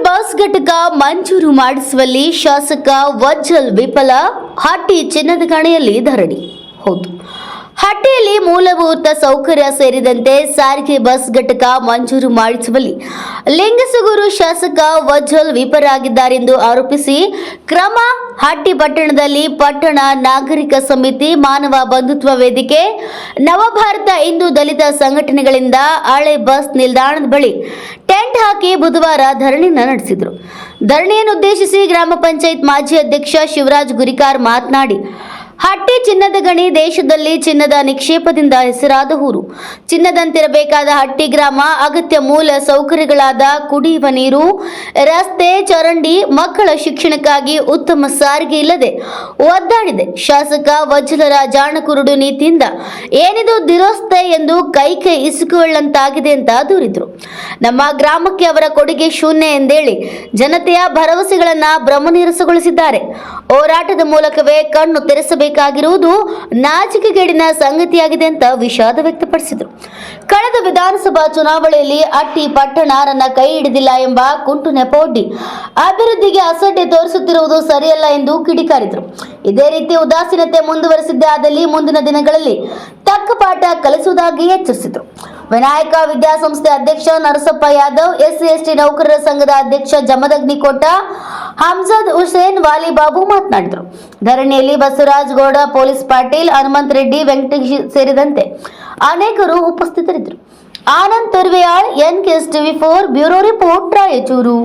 Bus ಘಟಕ ಮಂಜೂರು ಮಾಡಿಸುವಲ್ಲಿ ಶಾಸಕ ವಜ್ಜಲ್ ವಿಫಲ. ಹಟ್ಟಿ ಚಿನ್ನದ ಗಣಿಯಲ್ಲಿ ಧರಣಿ. ಹೌದು, ಹಟ್ಟಿಯಲ್ಲಿ ಮೂಲಭೂತ ಸೌಕರ್ಯ ಸೇರಿದಂತೆ ಸಾರಿಗೆ ಬಸ್ ಘಟಕ ಮಂಜೂರು ಮಾಡಿಸುವಲ್ಲಿ ಲಿಂಗಸಗೂರು ಶಾಸಕ ವಜ್ಜಲ್ ವಿಫಲರಾಗಿದ್ದಾರೆಂದು ಆರೋಪಿಸಿ ಕ್ರಮ. ಹಟ್ಟಿ ಪಟ್ಟಣದಲ್ಲಿ ಪಟ್ಟಣ ನಾಗರಿಕ ಸಮಿತಿ, ಮಾನವ ಬಂಧುತ್ವ ವೇದಿಕೆ, ನವಭಾರತ ಹಿಂದೂ ದಲಿತ ಸಂಘಟನೆಗಳಿಂದ ಹಳೆ ಬಸ್ ನಿಲ್ದಾಣದ ಬಳಿ ಟೆಂಟ್ ಹಾಕಿ ಬುಧವಾರ ಧರಣಿಯನ್ನು ನಡೆಸಿದರು. ಧರಣಿಯನ್ನು ಉದ್ದೇಶಿಸಿ ಗ್ರಾಮ ಪಂಚಾಯತ್ ಮಾಜಿ ಅಧ್ಯಕ್ಷ ಶಿವರಾಜ್ ಗುರಿಕಾರ್ ಮಾತನಾಡಿ, ಹಟ್ಟಿ ಚಿನ್ನದ ಗಣಿ ದೇಶದಲ್ಲಿ ಚಿನ್ನದ ನಿಕ್ಷೇಪದಿಂದ ಹೆಸರಾದ ಊರು. ಚಿನ್ನದಂತಿರಬೇಕಾದ ಹಟ್ಟಿ ಗ್ರಾಮ ಅಗತ್ಯ ಮೂಲ ಸೌಕರ್ಯಗಳಾದ ಕುಡಿಯುವ ನೀರು, ರಸ್ತೆ, ಚರಂಡಿ, ಮಕ್ಕಳ ಶಿಕ್ಷಣಕ್ಕಾಗಿ ಉತ್ತಮ ಸಾರಿಗೆ ಇಲ್ಲದೆ ಒದ್ದಾಡಿದೆ. ಶಾಸಕ ವಜ್ಜಲರ ಜಾಣಕುರುಡು ನೀತಿಯಿಂದ ಏನಿದು ದುರಸ್ತೆ ಎಂದು ಕೈ ಇಸುಕೊಳ್ಳಂತಾಗಿದೆ ಅಂತ ದೂರಿದ್ರು. ನಮ್ಮ ಗ್ರಾಮಕ್ಕೆ ಅವರ ಕೊಡುಗೆ ಶೂನ್ಯ ಎಂದೇಳಿ ಜನತೆಯ ಭರವಸೆಗಳನ್ನ ಭ್ರಮನಿರಸಗೊಳಿಸಿದ್ದಾರೆ. ಹೋರಾಟದ ಮೂಲಕವೇ ಕಣ್ಣು ತೆರೆಸಬೇಕಾಗಿರುವುದು ನಾಚಿಕೆಗೇಡಿನ ಸಂಗತಿಯಾಗಿದೆ ಅಂತ ವಿಷಾದ ವ್ಯಕ್ತಪಡಿಸಿದರು. ಕಳೆದ ವಿಧಾನಸಭಾ ಚುನಾವಣೆಯಲ್ಲಿ ಹಟ್ಟಿ ಪಟ್ಟಣ ನನ್ನ ಕೈ ಹಿಡಿದಿಲ್ಲ ಎಂಬ ಕುಂಟು ನೆಪವೊಡ್ಡಿ ಅಭಿವೃದ್ಧಿಗೆ ಅಸಡ್ಡೆ ತೋರಿಸುತ್ತಿರುವುದು ಸರಿಯಲ್ಲ ಎಂದು ಕಿಡಿಕಾರಿದರು. ಇದೇ ರೀತಿ ಉದಾಸೀನತೆ ಮುಂದುವರೆಸಿದ್ದೇ ಆದಲ್ಲಿ ಮುಂದಿನ ದಿನಗಳಲ್ಲಿ ತಕ್ಕ ಪಾಠ ಕಲಿಸುವುದಾಗಿ ಎಚ್ಚರಿಸಿದರು. ವಿನಾಯಕ ವಿದ್ಯಾಸಂಸ್ಥೆ ಅಧ್ಯಕ್ಷ ನರಸಪ್ಪ ಯಾದವ್, SC/ST ನೌಕರರ ಸಂಘದ ಅಧ್ಯಕ್ಷ ಜಮದಗ್ನಿ ಕೋಟ, ಹಮ್ಜದ್ ಹುಸೇನ್, ವಾಲಿಬಾಬು ಮಾತನಾಡಿದರು. ಧರಣಿಯಲ್ಲಿ ಬಸವರಾಜ್ ಗೌಡ, ಪೊಲೀಸ್ ಪಾಟೀಲ್, ಹನುಮಂತ ರೆಡ್ಡಿ, ವೆಂಕಟೇಶ್ ಸೇರಿದಂತೆ ಅನೇಕರು ಉಪಸ್ಥಿತರಿದ್ದರು. Anand Turvihal, NKS TV4 bureau report, Raichur.